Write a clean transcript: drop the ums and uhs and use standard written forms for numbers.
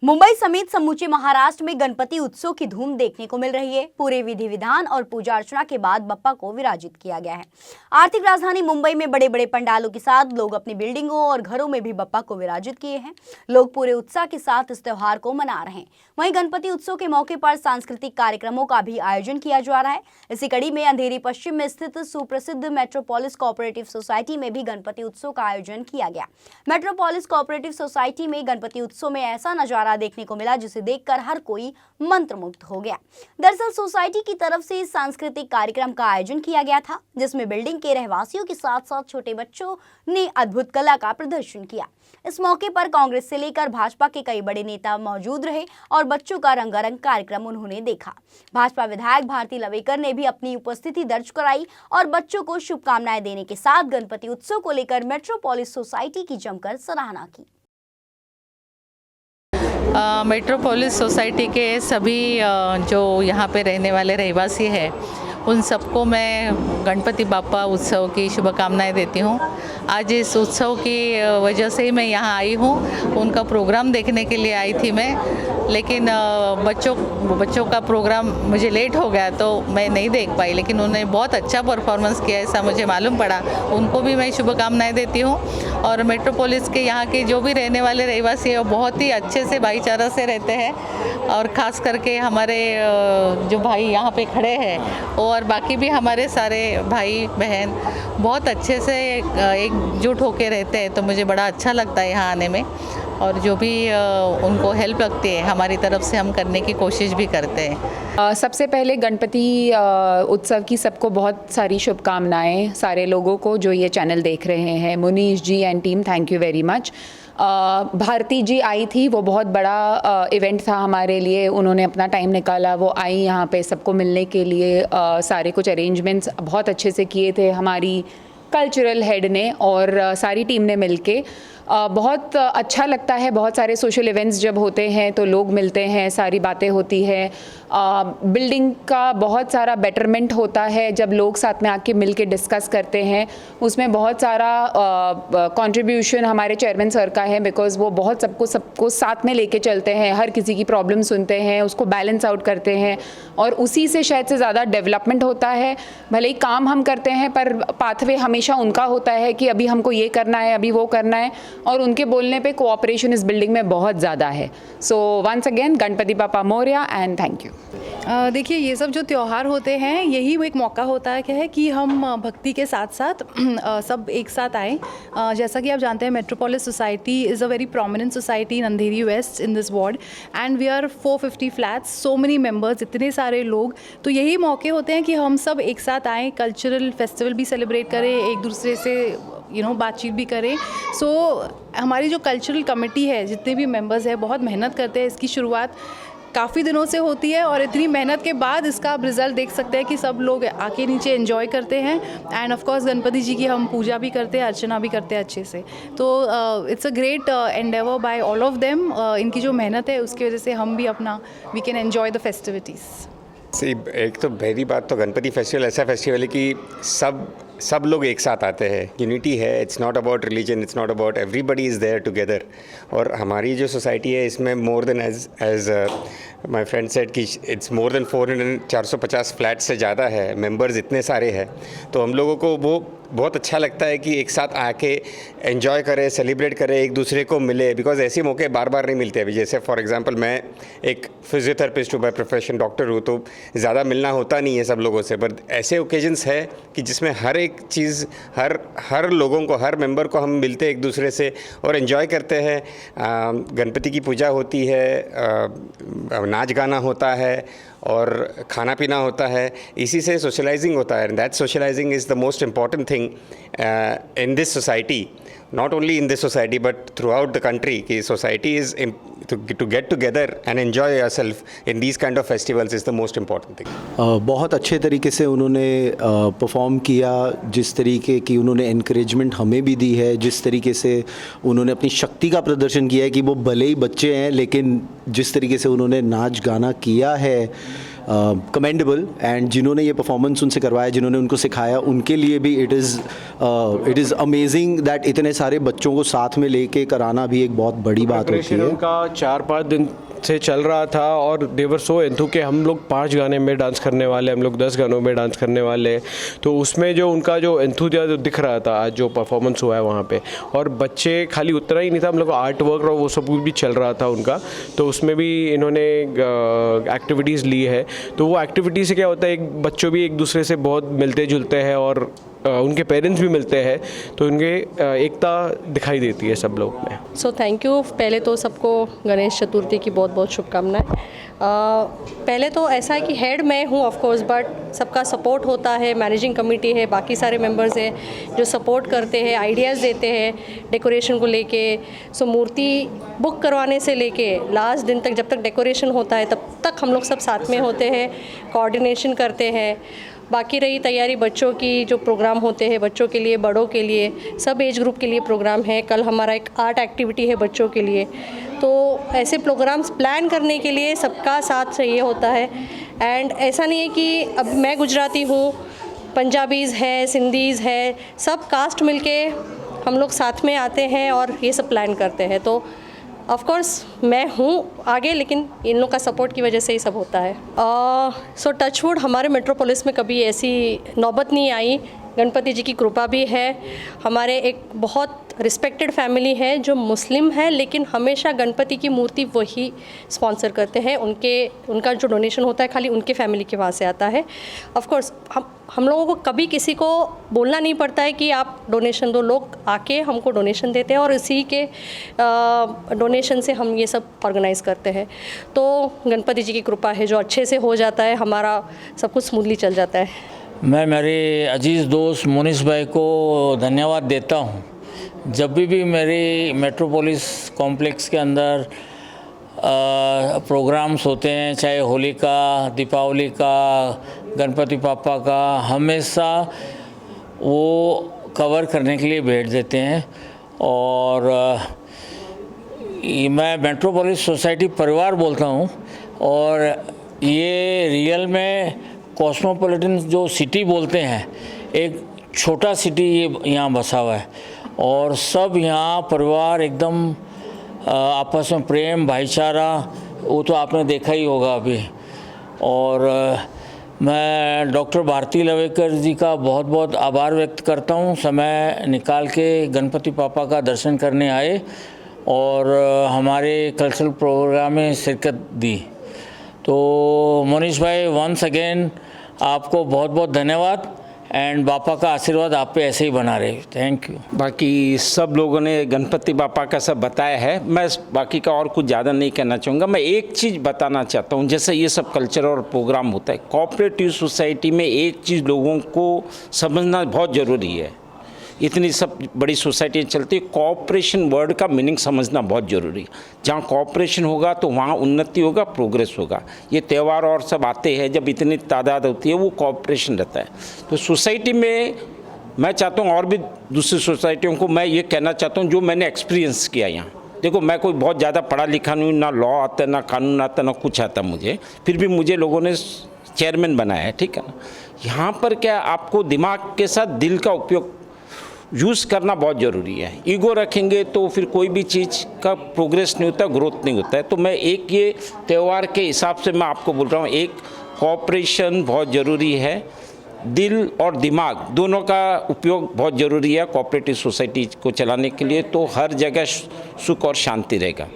मुंबई समेत समूचे महाराष्ट्र में गणपति उत्सव की धूम देखने को मिल रही है। पूरे विधि विधान और पूजा अर्चना के बाद बप्पा को विराजित किया गया है। आर्थिक राजधानी मुंबई में बड़े बड़े पंडालों के साथ लोग अपनी बिल्डिंगों और घरों में भी बप्पा को विराजित किए हैं। लोग पूरे उत्साह के साथ इस त्योहार को मना रहे हैं। वहीं गणपति उत्सव के मौके पर सांस्कृतिक कार्यक्रमों का भी आयोजन किया जा रहा है। इसी कड़ी में अंधेरी पश्चिम में स्थित सुप्रसिद्ध मेट्रोपोलिस कोऑपरेटिव सोसाइटी में भी गणपति उत्सव का आयोजन किया गया। मेट्रोपोलिस कोऑपरेटिव सोसाइटी में गणपति उत्सव में ऐसा नजारा देखने को मिला जिसे देखकर हर कोई मंत्रमुग्ध हो गया। दरअसल सोसाइटी की तरफ से इस सांस्कृतिक कार्यक्रम का आयोजन किया गया था, जिसमें बिल्डिंग के रहवासियों के साथ साथ छोटे बच्चों ने अद्भुत कला का प्रदर्शन किया। इस मौके पर कांग्रेस से लेकर भाजपा के कई बड़े नेता मौजूद रहे और बच्चों का रंगारंग कार्यक्रम उन्होंने देखा। भाजपा विधायक भारती लवेकर ने भी अपनी उपस्थिति दर्ज कराई और बच्चों को शुभकामनाएं देने के साथ गणपति उत्सव को लेकर मेट्रोपोलिस सोसाइटी की जमकर सराहना की। मेट्रोपोलिस सोसाइटी के सभी जो यहाँ पे रहने वाले रहवासी हैं उन सबको मैं गणपति बाप्पा उत्सव की शुभकामनाएं देती हूँ। आज इस उत्सव की वजह से ही मैं यहाँ आई हूँ। उनका प्रोग्राम देखने के लिए आई थी मैं, लेकिन बच्चों का प्रोग्राम मुझे लेट हो गया तो मैं नहीं देख पाई, लेकिन उन्होंने बहुत अच्छा परफॉर्मेंस किया ऐसा मुझे मालूम पड़ा। उनको भी मैं शुभकामनाएं देती हूँ। और मेट्रोपोलिस के यहाँ के जो भी रहने वाले रहवासी हैं वो बहुत ही अच्छे से भाईचारा से रहते हैं। और ख़ास करके हमारे जो भाई यहाँ पे खड़े हैं और बाकी भी हमारे सारे भाई बहन बहुत अच्छे से एकजुट होके रहते हैं, तो मुझे बड़ा अच्छा लगता है यहाँ आने में। और जो भी उनको हेल्प लगती है हमारी तरफ से हम करने की कोशिश भी करते हैं। सबसे पहले गणपति उत्सव की सबको बहुत सारी शुभकामनाएं, सारे लोगों को जो ये चैनल देख रहे हैं। Munish ji and team, thank you very much. Bharti ji आई थी, वो बहुत बड़ा इवेंट था हमारे लिए, उन्होंने अपना टाइम निकाला, वो आई यहाँ पे सबको मिलने के लिए। सारे कुछ अरेंजमेंट्स बहुत अच्छे से किए थे हमारी कल्चरल हेड ने और सारी टीम ने मिलके। बहुत अच्छा लगता है। बहुत सारे सोशल इवेंट्स जब होते हैं तो लोग मिलते हैं, सारी बातें होती है। बिल्डिंग का बहुत सारा बेटरमेंट होता है जब लोग साथ में आके मिल के डिस्कस करते हैं। उसमें बहुत सारा कंट्रीब्यूशन हमारे चेयरमैन सर का है, बिकॉज़ वो बहुत सबको साथ में लेके चलते हैं, हर किसी की प्रॉब्लम सुनते हैं, उसको बैलेंस आउट करते हैं और उसी से शायद से ज़्यादा डेवलपमेंट होता है। भले ही काम हम करते हैं पर पाथवे हमेशा उनका होता है कि अभी हमको ये करना है, अभी वो करना है, और उनके बोलने पे कोऑपरेशन इस बिल्डिंग में बहुत ज़्यादा है। So once again Ganpati Bappa Morya and thank you. देखिए, ये सब जो त्यौहार होते हैं यही एक मौका होता है कि हम भक्ति के साथ साथ सब एक साथ आएँ। जैसा कि आप जानते हैं Metropolis society is a very prominent society in Andheri west in this ward and we are 450 flats, so many members, इतने सारे लोग। तो यही मौके होते हैं कि हम सब एक साथ आएँ, कल्चरल फेस्टिवल भी सेलिब्रेट करें, एक दूसरे से बातचीत भी करें। सो हमारी जो कल्चरल कमेटी है, जितने भी मेंबर्स हैं, बहुत मेहनत करते हैं। इसकी शुरुआत काफ़ी दिनों से होती है और इतनी मेहनत के बाद इसका आप रिज़ल्ट देख सकते हैं कि सब लोग आके नीचे एंजॉय करते हैं। एंड ऑफ कोर्स गणपति जी की हम पूजा भी करते हैं, अर्चना भी करते हैं अच्छे से। तो it's a great endeavour by all of them. इनकी जो मेहनत है उसकी वजह से हम भी we can enjoy the festivities. एक तो पहली बात तो गणपति फेस्टिवल ऐसा फेस्टिवल है कि सब लोग एक साथ आते हैं, यूनिटी है। It's not about religion, it's not about, everybody is there together. और हमारी जो सोसाइटी है इसमें more than as my friend said कि इट्स मोर देन 450 फ्लैट से ज़्यादा है, मेंबर्स इतने सारे हैं। तो हम लोगों को वो बहुत अच्छा लगता है कि एक साथ आके एंजॉय करें, सेलिब्रेट करें, एक दूसरे को मिले, बिकॉज ऐसे मौके बार बार नहीं मिलते। अभी जैसे फॉर एग्जांपल मैं एक फिजियोथेरेपिस्ट हूँ बाय प्रोफेशन, डॉक्टर हूँ, तो ज़्यादा मिलना होता नहीं है सब लोगों से। बट ऐसे ओकेजन्स है कि जिसमें हर एक चीज़, हर लोगों को, हर मेंबर को हम मिलते हैं एक दूसरे से और एंजॉय करते हैं। गणपति की पूजा होती है, नाच गाना होता है और खाना पीना होता है, इसी से सोशलाइजिंग होता है। And that socialising is the most important thing in this society, not only in this society but throughout the country. कि society is to get together and enjoy yourself in these kind of festivals is the most important thing. बहुत अच्छे तरीके से उन्होंने perform किया, जिस तरीके की उन्होंने एनकरेजमेंट हमें भी दी है, जिस तरीके से उन्होंने अपनी शक्ति का प्रदर्शन किया है कि वो भले ही बच्चे हैं लेकिन जिस तरीके से उन्होंने नाच गाना किया है, कमेंडेबल, एंड जिन्होंने ये परफॉर्मेंस उनसे करवाया, जिन्होंने उनको सिखाया, उनके लिए भी इट इज़ अमेजिंग दैट इतने सारे बच्चों को साथ में लेके कराना भी एक बहुत बड़ी बात होती प्रिपरेशन है। उनका 4-5 दिन से चल रहा था और देवर सो एंथू के हम लोग 5 गाने में डांस करने वाले, हम लोग 10 गानों में डांस करने वाले। तो उसमें जो उनका जो एंथुजियाज्म दिख रहा था आज जो परफॉर्मेंस हुआ है वहाँ पे, और बच्चे खाली उतना ही नहीं था, हम लोग आर्ट वर्क और वो सब भी चल रहा था उनका, तो उसमें भी इन्होंने एक्टिविटीज़ ली है। तो वो एक्टिविटी से क्या होता है, एक बच्चों भी एक दूसरे से बहुत मिलते जुलते हैं और उनके पेरेंट्स भी मिलते हैं, तो उनके एकता दिखाई देती है सब लोग में। So thank you. पहले तो सबको गणेश चतुर्थी की बहुत बहुत शुभकामनाएं। पहले तो ऐसा है कि हेड मैं हूँ ऑफ कोर्स, बट सबका सपोर्ट होता है, मैनेजिंग कमेटी है, बाकी सारे मेंबर्स हैं जो सपोर्ट करते हैं, आइडियाज़ देते हैं डेकोरेशन को लेके। सो मूर्ति बुक करवाने से लेके लास्ट दिन तक, जब तक डेकोरेशन होता है तब तक हम लोग सब साथ में होते हैं, कोऑर्डिनेशन करते हैं। बाकी रही तैयारी बच्चों की, जो प्रोग्राम होते हैं बच्चों के लिए, बड़ों के लिए, सब एज ग्रुप के लिए प्रोग्राम है। कल हमारा एक आर्ट एक्टिविटी है बच्चों के लिए। तो ऐसे प्रोग्राम्स प्लान करने के लिए सबका साथ चाहिए होता है। एंड ऐसा नहीं है कि अब मैं गुजराती हूँ, पंजाबीज़ है, सिंधीज़ है, सब कास्ट मिलके हम लोग साथ में आते हैं और ये सब प्लान करते हैं। तो ऑफ कोर्स मैं हूँ आगे, लेकिन इन लोग का सपोर्ट की वजह से ही सब होता है। सो टचवुड हमारे मेट्रोपोलिस में कभी ऐसी नौबत नहीं आई, गणपति जी की कृपा भी है। हमारे एक बहुत रिस्पेक्टेड फैमिली है जो मुस्लिम है, लेकिन हमेशा गणपति की मूर्ति वही स्पॉन्सर करते हैं। उनका जो डोनेशन होता है खाली उनके फैमिली के वहाँ से आता है। ऑफ कोर्स हम लोगों को कभी किसी को बोलना नहीं पड़ता है कि आप डोनेशन दो, लोग आके हमको डोनेशन देते हैं और इसी के डोनेशन से हम ये सब ऑर्गेनाइज़ करते हैं। तो गणपति जी की कृपा है जो अच्छे से हो जाता है, हमारा सब कुछ स्मूथली चल जाता है। मैं मेरे अजीज़ दोस्त मोनिश भाई को धन्यवाद देता हूँ। जब भी मेरे मेट्रोपोलिस कॉम्प्लेक्स के अंदर प्रोग्राम्स होते हैं, चाहे होली का, दीपावली का, गणपति पापा का, हमेशा वो कवर करने के लिए बैठ देते हैं। और मैं मेट्रोपोलिस सोसाइटी परिवार बोलता हूँ, और ये रियल में कॉस्मोपॉलिटन जो सिटी बोलते हैं, एक छोटा सिटी ये यहाँ बसा हुआ है, और सब यहाँ परिवार एकदम आपस में प्रेम भाईचारा, वो तो आपने देखा ही होगा अभी। और मैं डॉक्टर भारती लवेकर जी का बहुत बहुत आभार व्यक्त करता हूँ, समय निकाल के गणपति पापा का दर्शन करने आए और हमारे कल्चरल प्रोग्राम में शिरकत दी। तो मोनिश भाई, वंस अगेन आपको बहुत बहुत धन्यवाद, एंड बापा का आशीर्वाद आप पे ऐसे ही बना रहे। Thank you. बाकी सब लोगों ने गणपति बापा का सब बताया है, मैं बाकी का और कुछ ज़्यादा नहीं कहना चाहूँगा। मैं एक चीज़ बताना चाहता हूँ, जैसे ये सब कल्चर और प्रोग्राम होता है, कोऑपरेटिव सोसाइटी में एक चीज़ लोगों को समझना बहुत ज़रूरी है। इतनी सब बड़ी सोसाइटी चलती है, कोऑपरेशन वर्ड का मीनिंग समझना बहुत ज़रूरी है। जहाँ कोऑपरेशन होगा तो वहाँ उन्नति होगा, प्रोग्रेस होगा। ये त्यौहार और सब आते हैं, जब इतनी तादाद होती है वो कोऑपरेशन रहता है। तो सोसाइटी में मैं चाहता हूँ, और भी दूसरी सोसाइटियों को मैं ये कहना चाहता हूँ जो मैंने एक्सपीरियंस किया यहाँ। देखो, मैं कोई बहुत ज़्यादा पढ़ा लिखा नहीं, ना लॉ आता, ना कानून आता, ना कुछ आता मुझे, फिर भी मुझे लोगों ने चेयरमैन बनाया है, ठीक है ना। यहाँ पर क्या, आपको दिमाग के साथ दिल का उपयोग यूज़ करना बहुत ज़रूरी है। ईगो रखेंगे तो फिर कोई भी चीज़ का प्रोग्रेस नहीं होता, ग्रोथ नहीं होता है। तो मैं एक ये त्यौहार के हिसाब से मैं आपको बोल रहा हूँ, एक कोऑपरेशन बहुत ज़रूरी है, दिल और दिमाग दोनों का उपयोग बहुत ज़रूरी है कोऑपरेटिव सोसाइटी को चलाने के लिए। तो हर जगह सुख और शांति रहेगा।